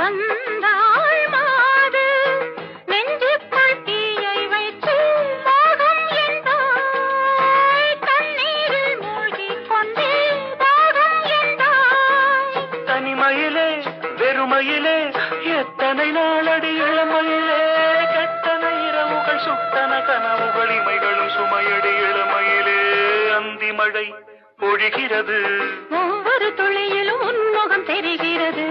வந்தாள் மாது நெஞ்சுக்குள் தீயை வைத்து மோகம் என்றாய் தண்ணீரில் மூழ்கிக் கொண்டே தாகம் என்றாய் தனிமையிலே வெறுமையிலே எத்தனை நாளடி இளமையிலே கெட்டன இரவுகள் சுட்டன கனவுகள் இமைகளும் சுமையடி இளமையிலே அந்தி மழை பொழிகிறது ஒவ்வொரு துளியிலும் உன்முகம் தெரிகிறது